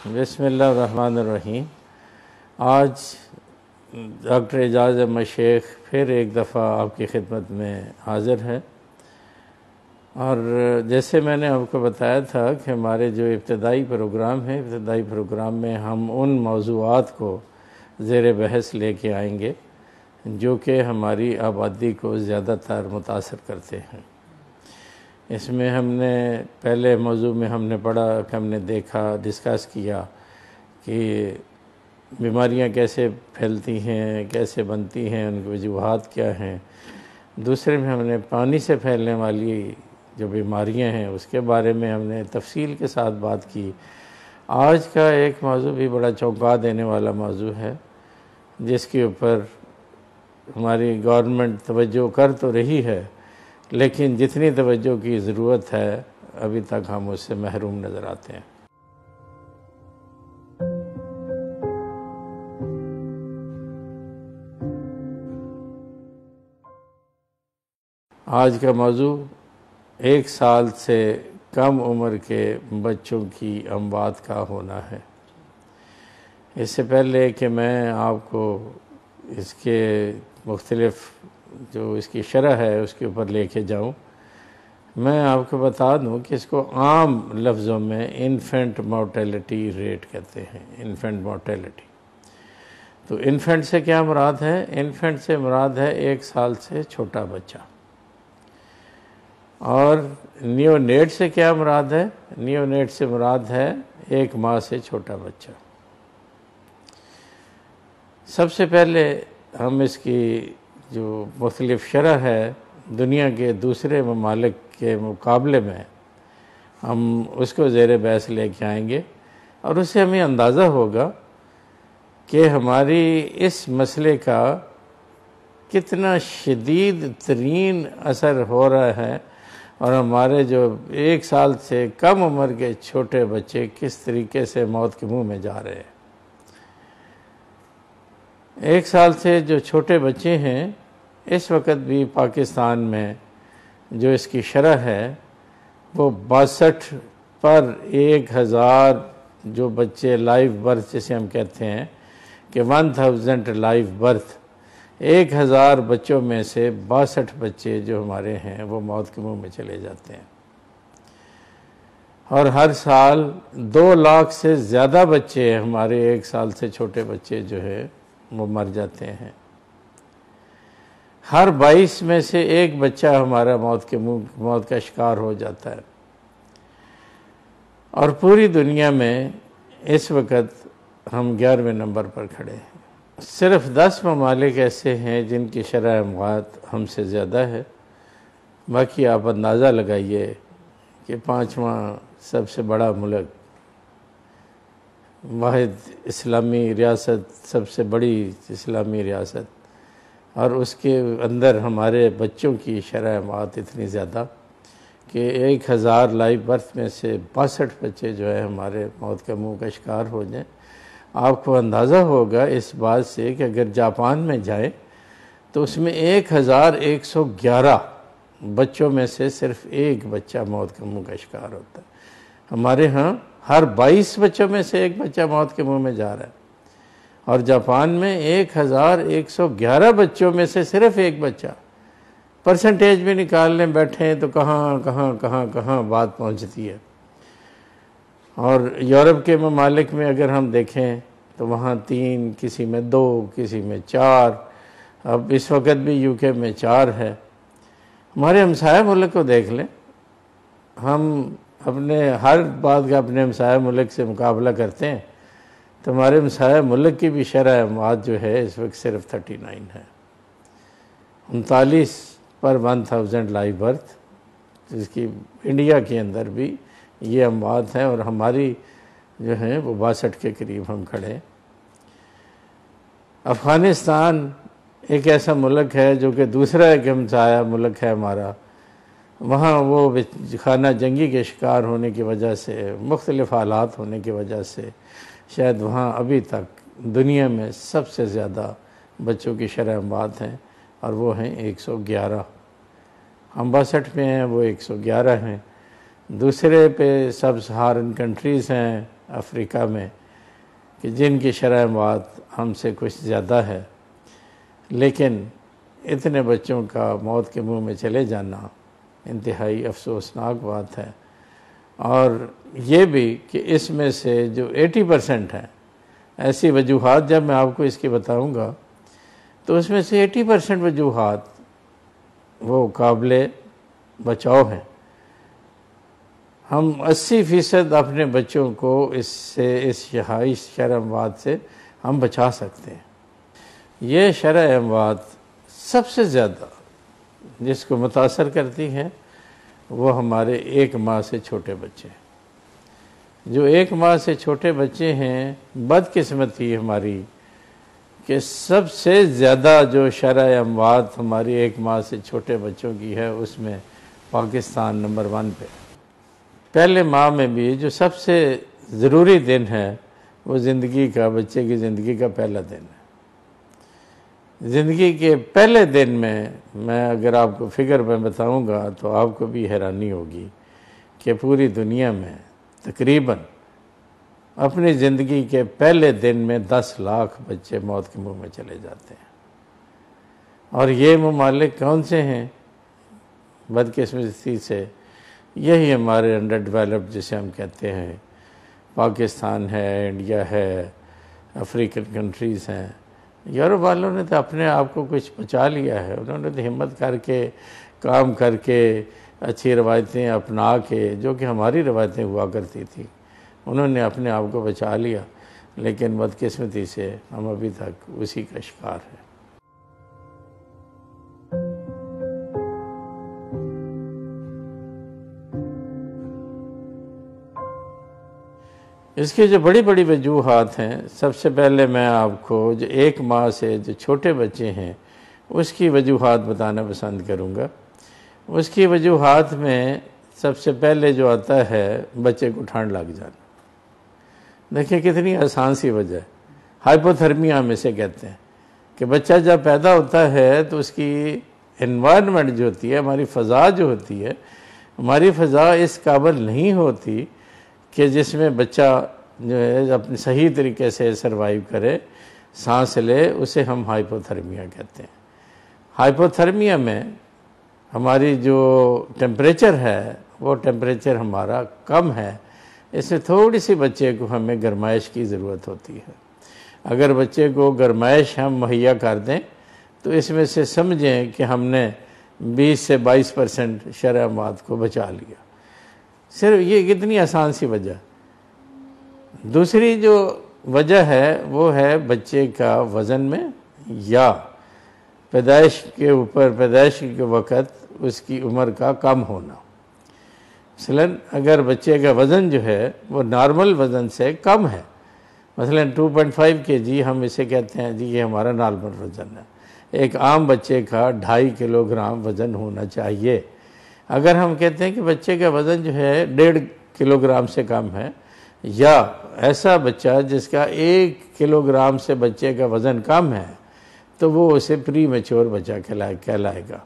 बिस्मिल्लाहिर्रहमानिर्रहीम। आज डॉक्टर एजाज़ अहमद शेख फिर एक दफ़ा आपकी खिदमत में हाज़िर है। और जैसे मैंने आपको बताया था कि हमारे जो इब्तदाई प्रोग्राम है, इब्तदाई प्रोग्राम में हम उन मौज़ूआत को ज़ेर बहस लेके आएंगे जो कि हमारी आबादी को ज़्यादातर मुतासर करते हैं। इसमें हमने पहले मौजू में हमने पढ़ा कि हमने देखा, डिस्कस किया कि बीमारियां कैसे फैलती हैं, कैसे बनती हैं, उनकी वजूहात क्या हैं। दूसरे में हमने पानी से फैलने वाली जो बीमारियां हैं उसके बारे में हमने तफसील के साथ बात की। आज का एक मौजू भी बड़ा चौंका देने वाला मौजू है, जिसके ऊपर हमारी गवर्नमेंट तवज्जो कर तो रही है, लेकिन जितनी तवज्जो की ज़रूरत है अभी तक हम उससे महरूम नज़र आते हैं। आज का मौजू 1 साल से कम उम्र के बच्चों की अमवात का होना है। इससे पहले कि मैं आपको इसके मुख्तलिफ़ जो इसकी शरह है उसके ऊपर लेके जाऊं, मैं आपको बता दूं कि इसको आम लफ्ज़ों में इन्फेंट मोर्टेलिटी रेट कहते हैं। इन्फेंट मोर्टेलिटी, तो इन्फेंट से क्या मुराद है? इन्फेंट से मुराद है 1 साल से छोटा बच्चा। और नियोनेट से क्या मुराद है? नियोनेट से मुराद है 1 माह से छोटा बच्चा। सबसे पहले हम इसकी जो मुख्तलिफ़ शरह है दुनिया के दूसरे ममालिक के मुकाबले में, हम उसको ज़ेर बहस लेके आएंगे और उससे हमें अंदाज़ा होगा कि हमारी इस मसले का कितना शदीद तरीन असर हो रहा है और हमारे जो 1 साल से कम उम्र के छोटे बच्चे किस तरीके से मौत के मुंह में जा रहे हैं। 1 साल से जो छोटे बच्चे हैं, इस वक्त भी पाकिस्तान में जो इसकी शरह है वो 62 पर 1000 जो बच्चे लाइव बर्थ जिसे हम कहते हैं कि 1000 लाइव बर्थ, 1000 बच्चों में से 62 बच्चे जो हमारे हैं वो मौत के मुंह में चले जाते हैं। और हर साल 2 लाख से ज़्यादा बच्चे हमारे 1 साल से छोटे बच्चे जो है वो मर जाते हैं। हर 22 में से 1 बच्चा हमारा मौत का शिकार हो जाता है। और पूरी दुनिया में इस वक्त हम 11वें नंबर पर खड़े हैं। सिर्फ 10 ममालिक ऐसे हैं जिनकी शरह अमवात हमसे ज़्यादा है। बाकी आप अंदाज़ा लगाइए कि 5वां सबसे बड़ा मुल्क, वाहिद इस्लामी रियासत, सबसे बड़ी इस्लामी रियासत, और उसके अंदर हमारे बच्चों की शरह अमवात इतनी ज़्यादा कि 1000 लाइव बर्थ में से 62 बच्चे जो है हमारे मौत के मुंह का शिकार हो जाएं। आपको अंदाज़ा होगा इस बात से कि अगर जापान में जाएं तो उसमें 1111 बच्चों में से सिर्फ 1 बच्चा मौत के मुंह का शिकार होता है। हमारे यहाँ हर 22 बच्चों में से 1 बच्चा मौत के मुंह में जा रहा है, और जापान में 1111 बच्चों में से सिर्फ 1 बच्चा। परसेंटेज भी निकालने बैठे हैं तो कहाँ बात पहुँचती है। और यूरोप के ममालिक में अगर हम देखें तो वहाँ 3, किसी में 2, किसी में 4, अब इस वक्त भी यूके में 4 है। हमारे हमसाया मुल्क को देख लें, हम अपने हर बात का अपने हमसाया मुल्क से मुकाबला करते हैं तो हमारे हमसाया मुल्क की भी शरह अमवात जो है इस वक्त सिर्फ 39 है। 39 पर 1000 लाइव बर्थ, जिसकी इंडिया के अंदर भी ये अमवात हैं, और हमारी जो है वो 62 के करीब हम खड़े। अफ़गानिस्तान एक ऐसा मुल्क है जो कि दूसरा एक हमसाया मुल्क है हमारा। वहाँ वो खाना जंगी के शिकार होने की वजह से, मुख्तलिफ़ हालात होने की वजह से शायद वहाँ अभी तक दुनिया में सबसे ज़्यादा बच्चों की शरह अमवात हैं, और वो हैं 111। हम 62 में हैं, वो 111 हैं। दूसरे पे सब सहारन कंट्रीज़ हैं अफ्रीका में कि जिनकी शरह मौत हमसे कुछ ज़्यादा है, लेकिन इतने बच्चों का मौत के मुंह में चले जाना इंतहाई अफसोसनाक बात है। और ये भी कि इसमें से जो 80% है ऐसी वजूहात, जब मैं आपको इसकी बताऊंगा तो उसमें से 80% वजूहात वो काबिले बचाव हैं। हम 80% अपने बच्चों को इससे, इस शहाई शरह अमवात से हम बचा सकते हैं। ये शरह अमवात सबसे ज़्यादा जिसको मुतासर करती है वो हमारे 1 माह से छोटे बच्चे। जो 1 माह से छोटे बच्चे हैं, बदकिस्मती हमारी कि सबसे ज़्यादा जो शरह अमवात हमारी 1 माह से छोटे बच्चों की है, उसमें पाकिस्तान नंबर 1 पे। पहले माह में भी जो सबसे ज़रूरी दिन है वो ज़िंदगी का, बच्चे की ज़िंदगी का पहला दिन है। ज़िंदगी के पहले दिन में मैं अगर आपको फ़िगर में बताऊंगा तो आपको भी हैरानी होगी कि पूरी दुनिया में तकरीबन अपनी ज़िंदगी के पहले दिन में 10 लाख बच्चे मौत के मुंह में चले जाते हैं। और ये ममालिक कौन से हैं? बदकिस्मती से यही हमारे अंडर डेवलप्ड जिसे हम कहते हैं, पाकिस्तान है, इंडिया है, अफ्रीकन कंट्रीज़ हैं। यूरोप वालों ने तो अपने आप को कुछ बचा लिया है। उन्होंने तो हिम्मत करके, काम करके, अच्छी रवायतें अपना के, जो कि हमारी रवायतें हुआ करती थी, उन्होंने अपने आप को बचा लिया। लेकिन बदकिस्मती से हम अभी तक उसी का शिकार हैं। इसकी जो बड़ी बड़ी वजूहात हैं, सबसे पहले मैं आपको जो 1 माह से जो छोटे बच्चे हैं उसकी वजूहात बताना पसंद करूंगा। उसकी वजूहात में सबसे पहले जो आता है, बच्चे को ठंड लग जाना। देखिए कितनी आसान सी वजह है, हाइपोथर्मिया में से कहते हैं कि बच्चा जब पैदा होता है तो उसकी एनवायरनमेंट जो होती है, हमारी फ़ज़ा जो होती है, हमारी फ़ज़ा इस काबिल नहीं होती कि जिसमें बच्चा जो है अपने सही तरीके से सरवाइव करे, सांस ले, उसे हम हाइपोथर्मिया कहते हैं। हाइपोथर्मिया में हमारी जो टेम्परेचर है वो टेम्परेचर हमारा कम है, इससे थोड़ी सी बच्चे को हमें गर्माइश की ज़रूरत होती है। अगर बच्चे को गर्माइश हम मुहैया कर दें तो इसमें से समझें कि हमने 20 से 22% शरह मौत को बचा लिया। सिर्फ ये कितनी आसान सी वजह। दूसरी जो वजह है वो है बच्चे का वज़न में या पैदाइश के ऊपर, पैदाइश के वक़्त उसकी उम्र का कम होना। मसलन अगर बच्चे का वज़न जो है वो नॉर्मल वज़न से कम है, मसलन 2.5 kg, हम इसे कहते हैं जी ये हमारा नॉर्मल वज़न है। एक आम बच्चे का 2.5 किलोग्राम वज़न होना चाहिए। अगर हम कहते हैं कि बच्चे का वज़न जो है 1.5 किलोग्राम से कम है, या ऐसा बच्चा जिसका 1 किलोग्राम से बच्चे का वज़न कम है, तो वो उसे प्री मैच्योर बच्चा कहलाएगा।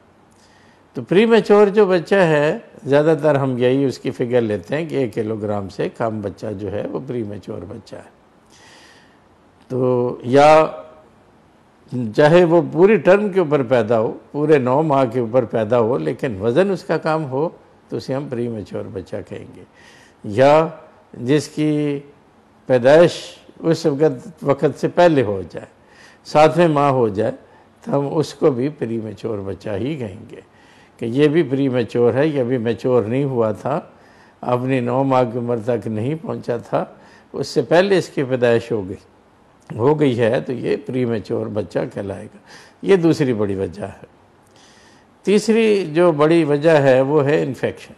तो प्री मैच्योर जो बच्चा है, ज़्यादातर हम यही उसकी फिगर लेते हैं कि 1 किलोग्राम से कम बच्चा जो है वो प्री मैच्योर बच्चा है। तो या चाहे वो पूरी टर्म के ऊपर पैदा हो, पूरे 9 माह के ऊपर पैदा हो, लेकिन वज़न उसका कम हो तो उसे हम प्री मैच्योर बच्चा कहेंगे। या जिसकी पैदाइश उस वक़्त से पहले हो जाए, 7वें माह हो जाए, तो हम उसको भी प्री मैच्योर बच्चा ही कहेंगे कि ये भी प्री मैच्योर है, ये भी मैच्योर नहीं हुआ था, अपनी 9 माह की उम्र तक नहीं पहुंचा था, उससे पहले इसकी पैदाइश हो गई है, तो ये प्री मैच्योर बच्चा कहलाएगा। ये दूसरी बड़ी वजह है। तीसरी जो बड़ी वजह है वो है इन्फेक्शन,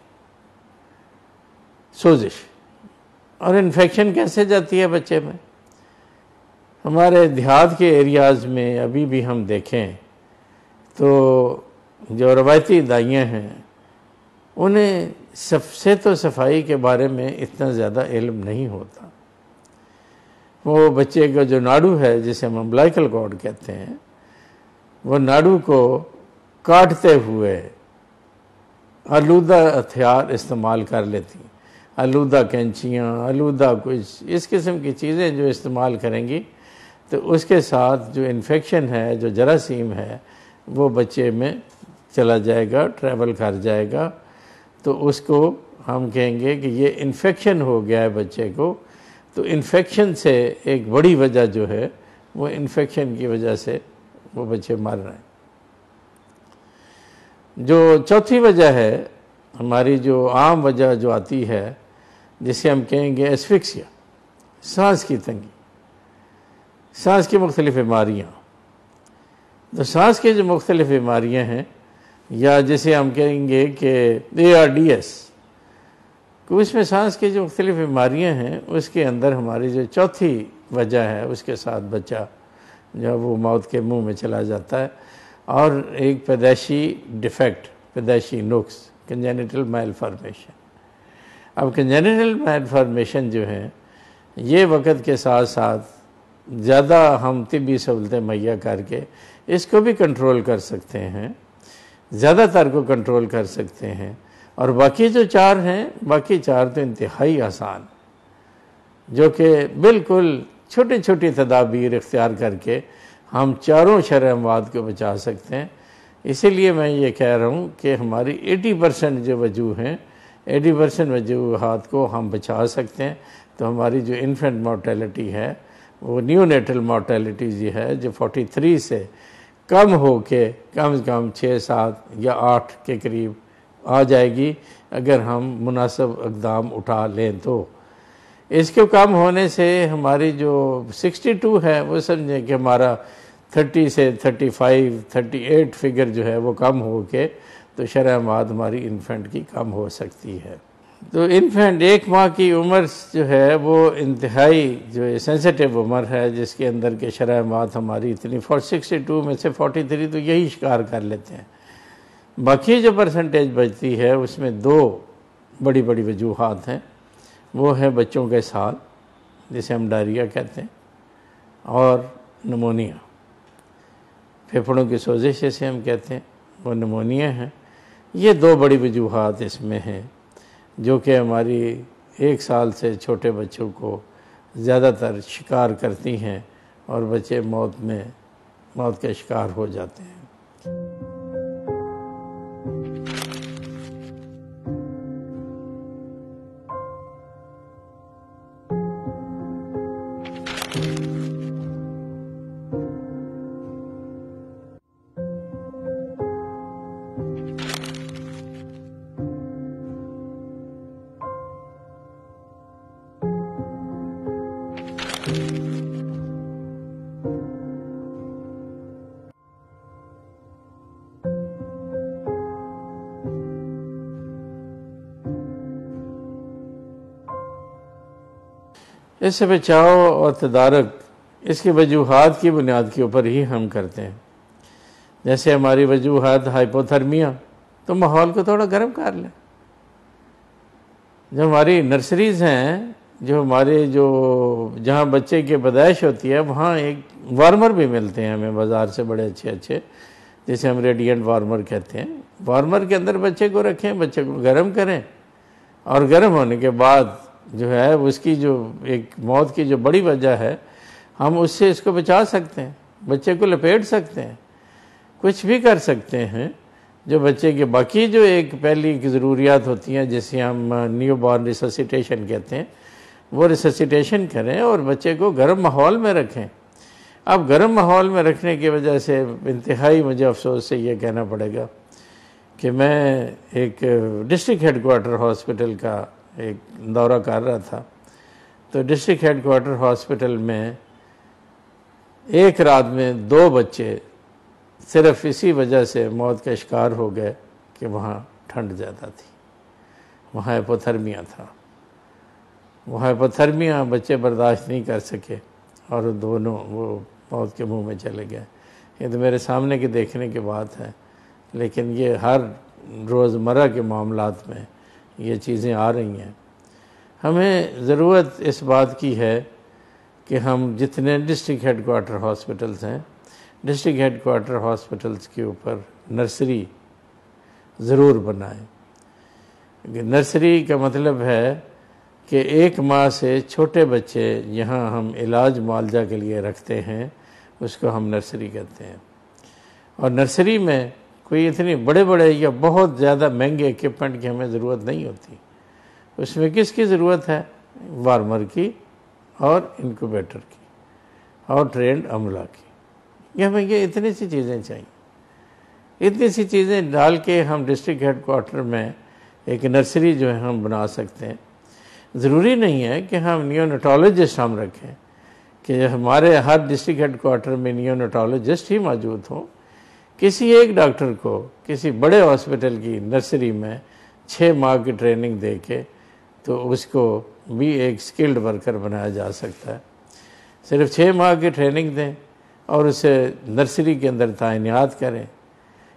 सोजिश। और इन्फेक्शन कैसे जाती है बच्चे में? हमारे देहात के एरियाज़ में अभी भी हम देखें तो जो रवायती दाइयाँ हैं उन्हें सबसे तो सफाई के बारे में इतना ज़्यादा इल्म नहीं होता। वो बच्चे का जो नाड़ू है, जिसे हम अम्बिलिकल कॉर्ड कहते हैं, वो नाड़ू को काटते हुए आलूदा हथियार इस्तेमाल कर लेती हैं, आलूदा कैंचियाँ, आलूदा कुछ इस किस्म की चीज़ें जो इस्तेमाल करेंगी तो उसके साथ जो इन्फेक्शन है, जो जरासीम है, वो बच्चे में चला जाएगा, ट्रैवल कर जाएगा। तो उसको हम कहेंगे कि ये इन्फेक्शन हो गया है बच्चे को। तो इन्फेक्शन से एक बड़ी वजह जो है वो इन्फेक्शन की वजह से वो बच्चे मर रहे हैं। जो चौथी वजह है हमारी, जो आम वजह जो आती है, जिसे हम कहेंगे एस्फिक्सिया, सांस की तंगी, सांस की मुख्तलिफ बीमारियाँ। तो सांस की जो मुख्तलिफ बीमारियाँ हैं, या जिसे हम कहेंगे कि ARDS, तो इसमें सांस की जो मुख्तलिफ बीमारियाँ हैं उसके अंदर हमारी जो चौथी वजह है उसके साथ बच्चा जब वो मौत के मुंह में चला जाता है। और एक पैदाइशी डिफेक्ट, पैदाइशी नुक्स, कंजेनिटल मैलफॉर्मेशन। अब कंजेनिटल मैलफॉर्मेशन जो है ये वक्त के साथ साथ ज़्यादा हम तिब्बी सहूलतें मुहैया करके इसको भी कंट्रोल कर सकते हैं, ज़्यादातर को कंट्रोल कर सकते हैं। और बाकी जो चार हैं, बाकी चार तो इंतहाई आसान, जो कि बिल्कुल छोटी छोटी तदाबीर इख्तियार करके हम चारों शरअ अमवात को बचा सकते हैं। इसीलिए मैं ये कह रहा हूँ कि हमारी 80% जो वजूह हैं, 80% वजूहात को हम बचा सकते हैं। तो हमारी जो इन्फेंट मोर्टेलिटी है, वो न्यूनेटल मोर्टेलिटी जो है, जो 43 से कम हो के कम से कम 6, 7 या 8 के करीब आ जाएगी अगर हम मुनासिब इक़दाम उठा लें। तो इसके कम होने से हमारी जो 62 है वो समझें कि हमारा 30 से 35, 38 फिगर जो है वो कम हो के तो शरअ अमवात हमारी इन्फेंट की कम हो सकती है। तो इन्फेंट 1 माह की उम्र जो है वो इंतहाई जो सेंसिटिव उम्र है, जिसके अंदर के शरअ अमवात हमारी इतनी 62 में से 43 तो यही शिकार कर लेते हैं। बाकी जो परसेंटेज बचती है उसमें 2 बड़ी बड़ी वजूहात हैं। वो है बच्चों के साल, जिसे हम डायरिया कहते हैं, और नमोनिया, फेफड़ों की सोजिश जैसे हम कहते हैं, वो नमोनिया है। ये 2 बड़ी वजूहात इसमें हैं जो कि हमारी 1 साल से छोटे बच्चों को ज़्यादातर शिकार करती हैं और बच्चे मौत के शिकार हो जाते हैं। इससे बचाव और तदारक इसकी वजूहात की बुनियाद के ऊपर ही हम करते हैं। जैसे हमारी वजूहात हाइपोथर्मिया, तो माहौल को थोड़ा गर्म कर लें। जो हमारी नर्सरीज़ हैं, जो हमारे जहाँ बच्चे की पैदाइश होती है, वहाँ एक वार्मर भी मिलते हैं हमें बाज़ार से बड़े अच्छे अच्छे, जिसे हम रेडिएंट वार्मर कहते हैं। वार्मर के अंदर बच्चे को रखें, बच्चे को गर्म करें, और गर्म होने के बाद जो है उसकी जो एक मौत की जो बड़ी वजह है, हम उससे इसको बचा सकते हैं। बच्चे को लपेट सकते हैं, कुछ भी कर सकते हैं जो बच्चे के बाकी जो एक पहली की ज़रूरियात होती हैं, जिसे हम न्यू बॉर्न रिससिटेशन कहते हैं, वो रिससिटेशन करें और बच्चे को गर्म माहौल में रखें। अब गर्म माहौल में रखने की वजह से इंतहाई मुझे अफसोस से ये कहना पड़ेगा कि मैं एक डिस्ट्रिक्ट हेडक्वार्टर हॉस्पिटल का एक दौरा कर रहा था। तो डिस्ट्रिक्ट हेडक्वार्टर हॉस्पिटल में एक रात में 2 बच्चे सिर्फ इसी वजह से मौत का शिकार हो गए कि वहाँ ठंड ज़्यादा थी, वहाँ हाइपोथर्मिया था। वो हाइपोथर्मिया बच्चे बर्दाश्त नहीं कर सके और दोनों वो मौत के मुंह में चले गए। ये तो मेरे सामने के देखने की बात है, लेकिन ये हर रोज़मर्रा के मामलात में ये चीज़ें आ रही हैं। हमें ज़रूरत इस बात की है कि हम जितने डिस्ट्रिक्ट हेडक्वार्टर हॉस्पिटल्स हैं, डिस्ट्रिक्ट हेडक्वार्टर हॉस्पिटल्स के ऊपर नर्सरी ज़रूर बनाएं। नर्सरी का मतलब है कि 1 माह से छोटे बच्चे यहाँ हम इलाज मुआवजा के लिए रखते हैं, उसको हम नर्सरी कहते हैं। और नर्सरी में कोई इतने बड़े बड़े या बहुत ज़्यादा महंगे इक्विपमेंट की हमें ज़रूरत नहीं होती। उसमें किसकी ज़रूरत है? वार्मर की और इंक्यूबेटर की और ट्रेंड अमला की। ये हमें ये इतनी सी चीज़ें चाहिए। इतनी सी चीज़ें डाल के हम डिस्ट्रिक्ट हेडक्वार्टर में एक नर्सरी जो है हम बना सकते हैं। ज़रूरी नहीं है कि हम नियोनेटोलॉजिस्ट हम रखें कि हमारे हर डिस्ट्रिक्ट हेडक्वार्टर में नियोनेटोलॉजिस्ट ही मौजूद हों। किसी एक डॉक्टर को किसी बड़े हॉस्पिटल की नर्सरी में 6 माह की ट्रेनिंग दे के तो उसको भी एक स्किल्ड वर्कर बनाया जा सकता है। सिर्फ 6 माह की ट्रेनिंग दें और उसे नर्सरी के अंदर तैनात करें।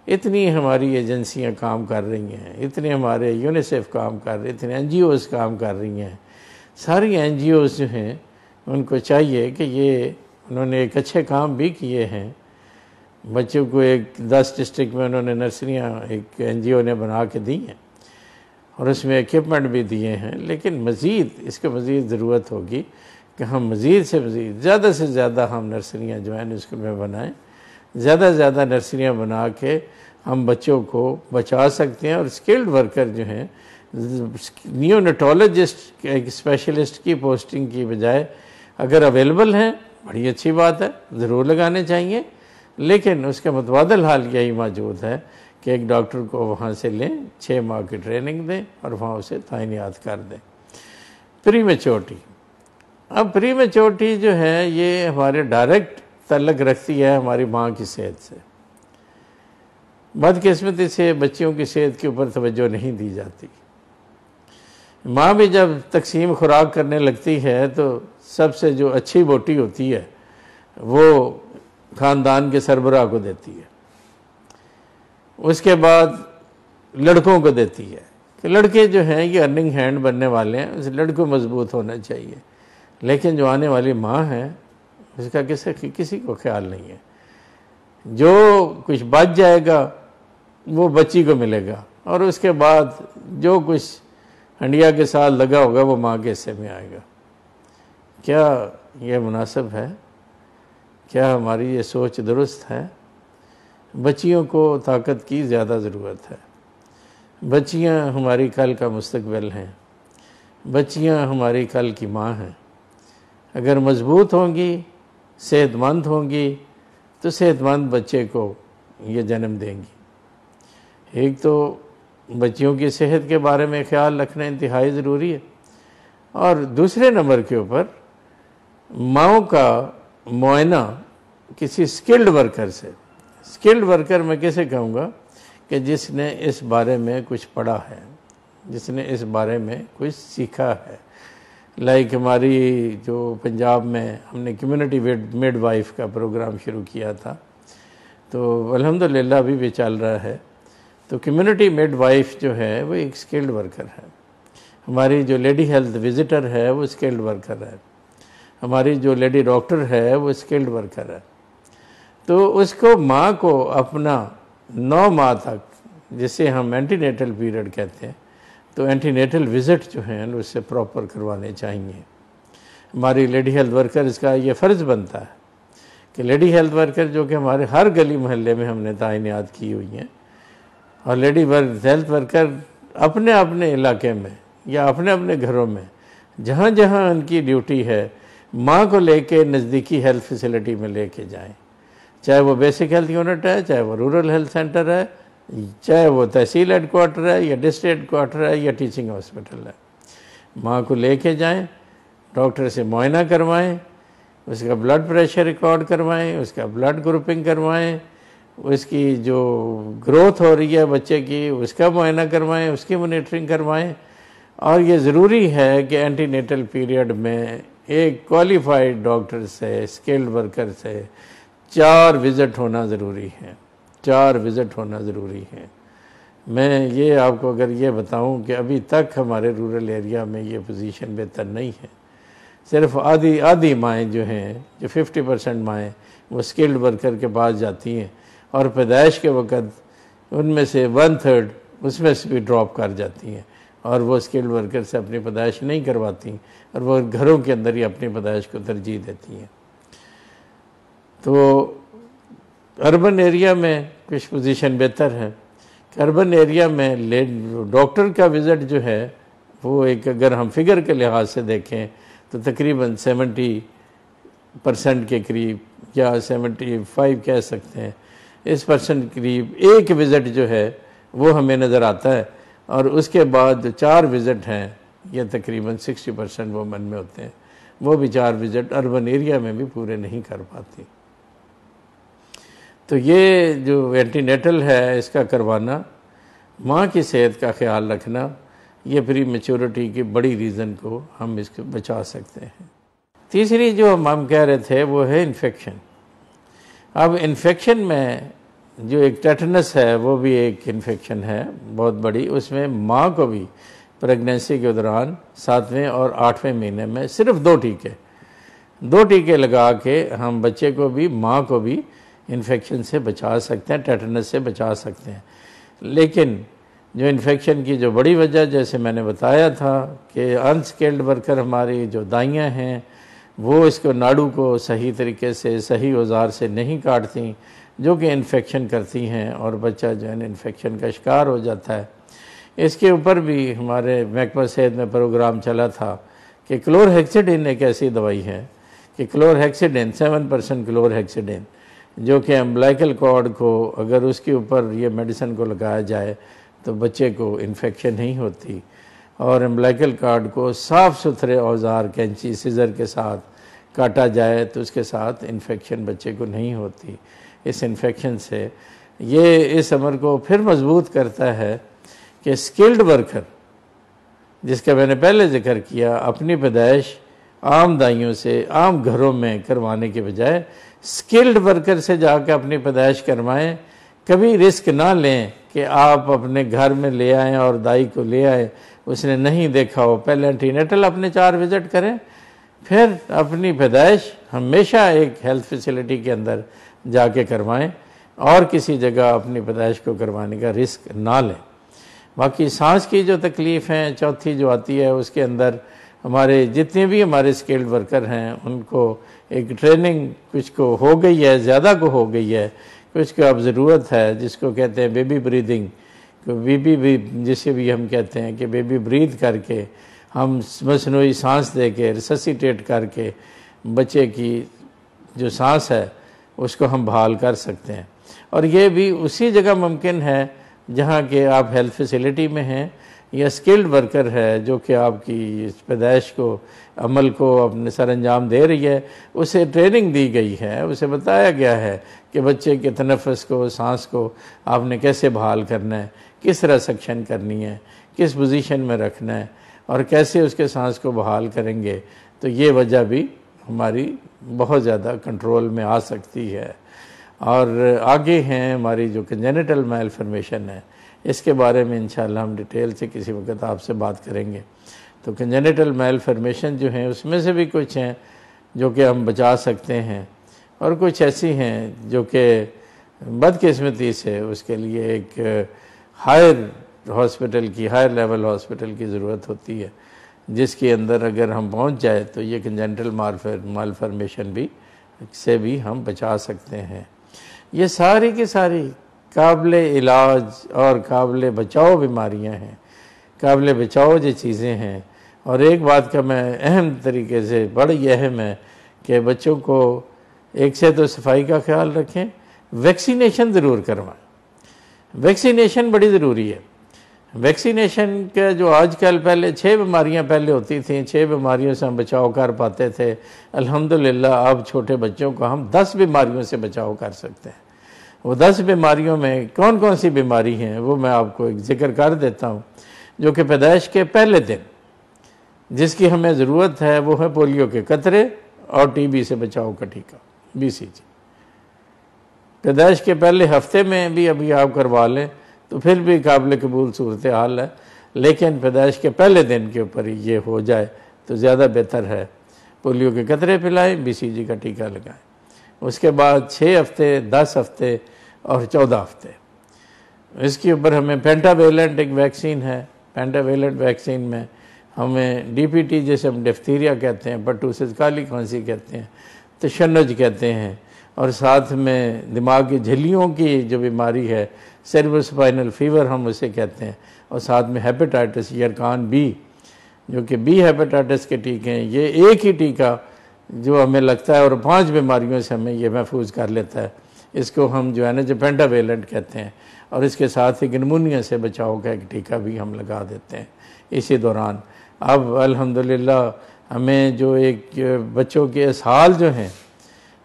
इतनी हमारी एजेंसियां काम कर रही हैं, इतने हमारे यूनिसेफ काम कर रहे, इतने NGOs काम कर रही हैं। सारी NGOs जो हैं उनको चाहिए कि ये उन्होंने एक अच्छे काम भी किए हैं। बच्चों को एक 10 डिस्ट्रिक्ट में उन्होंने नर्सरियाँ एक NGO ने बना के दी हैं और उसमें इक्विपमेंट भी दिए हैं। लेकिन मज़ीद इसको मज़ीद ज़रूरत होगी कि हम मज़ीद से मज़ीद ज़्यादा से ज़्यादा हम नर्सरियाँ जो हैं स्कूल में बनाएं। ज़्यादा से ज़्यादा नर्सरियाँ बना के हम बच्चों को बचा सकते हैं। और स्किल्ड वर्कर जो हैं, नियोनेटोलॉजिस्ट एक स्पेशलिस्ट की पोस्टिंग की बजाय अगर अवेलेबल हैं, बड़ी अच्छी बात है, ज़रूर लगाने चाहिए। लेकिन उसके मुतबादल हाल यही मौजूद है कि एक डॉक्टर को वहाँ से लें, 6 माह की ट्रेनिंग दें और वहाँ उसे तैनात कर दें। प्री मैच्योरिटी, अब प्री मैच्योरिटी जो है ये हमारे डायरेक्ट तल्लक रखती है हमारी माँ की सेहत से। बदकिस्मती से बच्चियों की सेहत के ऊपर तवज्जो नहीं दी जाती। माँ भी जब तकसीम खुराक करने लगती है तो सबसे जो अच्छी बोटी होती है वो ख़ानदान के सरबराह को देती है, उसके बाद लड़कों को देती है कि लड़के जो हैं ये अर्निंग हैंड बनने वाले हैं, उस लड़कों मजबूत होना चाहिए। लेकिन जो आने वाली माँ है उसका किसी को ख्याल नहीं है। जो कुछ बच जाएगा वो बच्ची को मिलेगा और उसके बाद जो कुछ हंडिया के साथ लगा होगा वो माँ के हिस्से में आएगा। क्या ये मुनासिब है? क्या हमारी ये सोच दुरुस्त है? बच्चियों को ताकत की ज़्यादा ज़रूरत है। बच्चियाँ हमारी कल का मुस्तकबिल हैं। बच्चियाँ हमारी कल की माँ हैं। अगर मज़बूत होंगी, सेहतमंद होंगी तो सेहतमंद बच्चे को ये जन्म देंगी। एक तो बच्चियों की सेहत के बारे में ख्याल रखना इंतहाई ज़रूरी है और दूसरे नंबर के ऊपर माँओं का मुआयना किसी स्किल्ड वर्कर से। स्किल्ड वर्कर मैं कैसे कहूँगा कि जिसने इस बारे में कुछ पढ़ा है, जिसने इस बारे में कुछ सीखा है। लाइक हमारी जो पंजाब में हमने कम्युनिटी मिडवाइफ का प्रोग्राम शुरू किया था तो अल्हम्दुलिल्लाह अभी भी चल रहा है। तो कम्युनिटी मिडवाइफ जो है वो एक स्किल्ड वर्कर है। हमारी जो लेडी हेल्थ विजिटर है वो स्किल्ड वर्कर है। हमारी जो लेडी डॉक्टर है वो स्किल्ड वर्कर है। तो उसको माँ को अपना 9 माह तक, जिसे हम एंटीनेटल पीरियड कहते हैं, तो एंटीनेटल विज़िट जो हैं उससे प्रॉपर करवाने चाहिए। हमारी लेडी हेल्थ वर्कर का ये फ़र्ज़ बनता है कि लेडी हेल्थ वर्कर जो कि हमारे हर गली मोहल्ले में हमने तैनात की हुई हैं और लेडी हेल्थ वर्कर अपने अपने इलाके में या अपने अपने घरों में जहाँ जहाँ उनकी ड्यूटी है माँ को लेके नज़दीकी हेल्थ फैसिलिटी में लेके जाएं। चाहे वो बेसिक हेल्थ यूनिट है, चाहे वो रूरल हेल्थ सेंटर है, चाहे वो तहसील हेडक्वार्टर है या डिस्ट्रिक्ट हेडक्वार्टर है या टीचिंग हॉस्पिटल है। माँ को लेके जाएं, डॉक्टर से मुआयना करवाएं, उसका ब्लड प्रेशर रिकॉर्ड करवाएं, उसका ब्लड ग्रुपिंग करवाएं, उसकी जो ग्रोथ हो रही है बच्चे की उसका मुआयना करवाएं, उसकी मॉनिटरिंग करवाएं। और ये ज़रूरी है कि एंटीनेटल पीरियड में एक क्वालिफाइड डॉक्टर से, स्किल्ड वर्कर से 4 विज़िट होना ज़रूरी है। 4 विज़िट होना ज़रूरी है। मैं ये आपको अगर ये बताऊं कि अभी तक हमारे रूरल एरिया में ये पोजीशन बेहतर नहीं है। सिर्फ आधी माएँ जो हैं, जो 50% माएँ वो स्किल्ड वर्कर के पास जाती हैं और पैदाइश के वक़्त उनमें से 1/3 उसमें से भी ड्रॉप कर जाती हैं। और वो स्किल्ड वर्कर से अपनी पैदाइश नहीं करवाती और वो घरों के अंदर ही अपनी पैदाइश को तरजीह देती हैं। तो अर्बन एरिया में कुछ पोजीशन बेहतर है। अर्बन एरिया में डॉक्टर का विज़िट जो है वो एक, अगर हम फिगर के लिहाज से देखें तो तकरीबन 70% के करीब या 75 कह सकते हैं, इस परसेंट करीब एक विज़िट जो है वो हमें नज़र आता है। और उसके बाद जो 4 विज़िट हैं ये तकरीबन 60% वुमेन में होते हैं। वो भी 4 विज़िट अर्बन एरिया में भी पूरे नहीं कर पाती। तो ये जो एंटीनेटल है इसका करवाना, माँ की सेहत का ख्याल रखना, ये प्री मैच्योरिटी की बड़ी रीज़न को हम इसको बचा सकते हैं। तीसरी जो हम कह रहे थे वो है इन्फेक्शन। अब इन्फेक्शन में जो एक टेटनस है वो भी एक इन्फेक्शन है बहुत बड़ी। उसमें माँ को भी प्रेगनेंसी के दौरान 7वें और 8वें महीने में सिर्फ 2 टीके लगा के हम बच्चे को भी माँ को भी इन्फेक्शन से बचा सकते हैं, टेटनस से बचा सकते हैं। लेकिन जो इन्फेक्शन की जो बड़ी वजह, जैसे मैंने बताया था कि अनस्किल्ड वर्कर हमारी जो दाइयाँ हैं वो इसको नाड़ू को सही तरीके से सही औजार से नहीं काटती, जो कि इन्फेक्शन करती हैं और बच्चा जो है इन्फेक्शन का शिकार हो जाता है। इसके ऊपर भी हमारे महकमा सेहत में प्रोग्राम चला था कि क्लोरहेक्सिडिन एक ऐसी दवाई है कि क्लोरहेक्सिडिन 7% क्लोरहेक्सिडिन, जो कि अम्बिलिकल कॉर्ड को अगर उसके ऊपर ये मेडिसिन को लगाया जाए तो बच्चे को इन्फेक्शन नहीं होती। और अम्बिलिकल कॉर्ड को साफ़ सुथरे औजार कैंची सीज़र के साथ काटा जाए तो उसके साथ इन्फेक्शन बच्चे को नहीं होती। इस इन्फेक्शन से ये इस अमर को फिर मजबूत करता है कि स्किल्ड वर्कर, जिसका मैंने पहले ज़िक्र किया, अपनी पैदाइश आम दाइयों से आम घरों में करवाने के बजाय स्किल्ड वर्कर से जाकर अपनी पैदाइश करवाएं। कभी रिस्क ना लें कि आप अपने घर में ले आएँ और दाई को ले आए, उसने नहीं देखा हो। पहले एंटीनेटल अपने 4 विज़िट करें, फिर अपनी पैदाइश हमेशा एक हेल्थ फैसिलिटी के अंदर जाके करवाएं और किसी जगह अपनी पैदाइश को करवाने का रिस्क ना लें। बाकी सांस की जो तकलीफ़ हैं, चौथी जो आती है, उसके अंदर हमारे जितने भी हमारे स्किल्ड वर्कर हैं उनको एक ट्रेनिंग कुछ को हो गई है, ज़्यादा को हो गई है, कुछ को अब ज़रूरत है, जिसको कहते हैं बेबी ब्रीदिंग, बेबी भी जिसे भी हम कहते हैं कि बेबी ब्रीथ करके हम मसनूई सांस दे के रिससिटेट करके बच्चे की जो सांस है उसको हम बहाल कर सकते हैं। और ये भी उसी जगह मुमकिन है जहाँ के आप हेल्थ फैसिलिटी में हैं या स्किल्ड वर्कर है जो कि आपकी इस पैदाइश को अमल को अपने सर अंजाम दे रही है, उसे ट्रेनिंग दी गई है, उसे बताया गया है कि बच्चे के तनफ़्फ़ुस को, सांस को आपने कैसे बहाल करना है, किस तरह सक्शन करनी है, किस पोजीशन में रखना है और कैसे उसके सांस को बहाल करेंगे तो ये वजह भी हमारी बहुत ज़्यादा कंट्रोल में आ सकती है। और आगे हैं हमारी जो कंजेनिटल मैलफॉर्मेशन है, इसके बारे में इंशाल्लाह हम डिटेल से किसी वक्त आपसे बात करेंगे। तो कंजेनिटल मैलफॉर्मेशन जो हैं उसमें से भी कुछ हैं जो कि हम बचा सकते हैं और कुछ ऐसी हैं जो कि बदकिस्मती से उसके लिए एक हायर हॉस्पिटल की, हायर लेवल हॉस्पिटल की ज़रूरत होती है, जिसके अंदर अगर हम पहुंच जाए तो ये कंजेनिटल मैलफॉर्मेशन भी से भी हम बचा सकते हैं। ये सारी की सारी काबिले इलाज और काबिले बचाओ बीमारियां हैं, काबिले बचाओ जो चीज़ें हैं। और एक बात का मैं अहम तरीके से बड़ी अहम है कि बच्चों को एक से तो सफाई का ख्याल रखें, वैक्सीनेशन ज़रूर करवाएं। वैक्सीनेशन बड़ी ज़रूरी है। वैक्सीनेशन का जो आजकल पहले 6 बीमारियां पहले होती थीं, 6 बीमारियों से हम बचाव कर पाते थे। अल्हम्दुलिल्लाह अब छोटे बच्चों को हम 10 बीमारियों से बचाव कर सकते हैं। वो 10 बीमारियों में कौन कौन सी बीमारी हैं वो मैं आपको एक जिक्र कर देता हूँ। जो कि पैदाइश के पहले दिन जिसकी हमें ज़रूरत है वो है पोलियो के कतरे और टीबी से बचाव का टीका BCG। पैदाइश के पहले हफ्ते में भी अभी आप करवा लें तो फिर भी काबिल कबूल सूरत हाल है, लेकिन पैदाइश के पहले दिन के ऊपर ये हो जाए तो ज़्यादा बेहतर है। पोलियो के कतरे पिलाएं, BCG का टीका लगाएं। उसके बाद 6 हफ्ते, 10 हफ्ते और 14 हफ्ते इसके ऊपर हमें पेंटावेलेंट एक वैक्सीन है पेंटावेलेंट वैक्सीन में हमें DPT जैसे हम डिफ्थीरिया कहते हैं, परटूसिस, काली खांसी कहते हैं, तशन्नुज कहते हैं, और साथ में दिमाग की झिल्लियों की जो बीमारी है सेरेब्रोस्पाइनल फीवर हम उसे कहते हैं, और साथ में हेपेटाइटिस यरकान बी जो कि बी हेपेटाइटिस के टीके हैं। ये एक ही टीका जो हमें लगता है और 5 बीमारियों से हमें ये महफूज कर लेता है। इसको हम जो है ना जो पेंटावेलेंट कहते हैं, और इसके साथ ही निमोनिया से बचाव का एक टीका भी हम लगा देते हैं इसी दौरान। अब अल्हम्दुलिल्लाह हमें जो एक बच्चों के इसहाल जो हैं,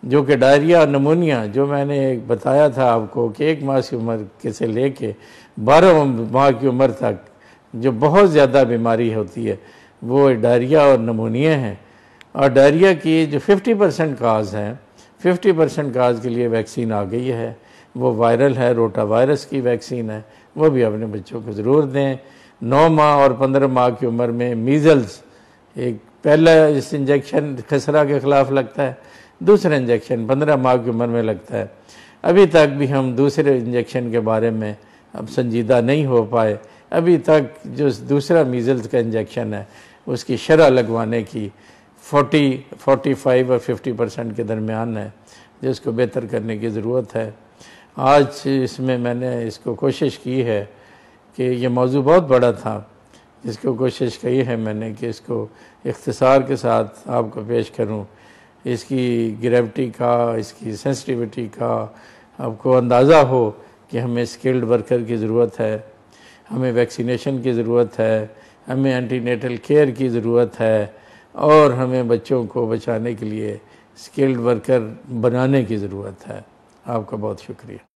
जो कि डायरिया और नमूनिया जो मैंने बताया था आपको कि 1 माह की उम्र के से लेके 12 माह की उम्र तक जो बहुत ज़्यादा बीमारी होती है वो डायरिया और नमूनिया हैं। और डायरिया की जो 50% काज हैं, 50% काज के लिए वैक्सीन आ गई है, वो वायरल है, रोटा वायरस की वैक्सीन है, वो भी अपने बच्चों को ज़रूर दें। 9 माह और 15 माह की उम्र में मीज़ल्स एक पहला इस इंजेक्शन खसरा के ख़िलाफ़ लगता है, दूसरा इंजेक्शन 15 माह की उम्र में लगता है। अभी तक भी हम दूसरे इंजेक्शन के बारे में अब संजीदा नहीं हो पाए। अभी तक जो दूसरा मीज़ल्स का इंजेक्शन है उसकी शरह लगवाने की 45 और 50% के दरमियान है, जिसको बेहतर करने की ज़रूरत है। आज इसमें मैंने इसको कोशिश की है कि ये मौजू बहुत बड़ा था, इसको कोशिश की है मैंने कि इसको इख्तिसार के साथ आपको पेश करूं। इसकी ग्रेविटी का, इसकी सेंसिटिविटी का आपको अंदाज़ा हो कि हमें स्किल्ड वर्कर की ज़रूरत है, हमें वैक्सीनेशन की ज़रूरत है, हमें एंटीनेटल केयर की ज़रूरत है, और हमें बच्चों को बचाने के लिए स्किल्ड वर्कर बनाने की ज़रूरत है। आपका बहुत शुक्रिया।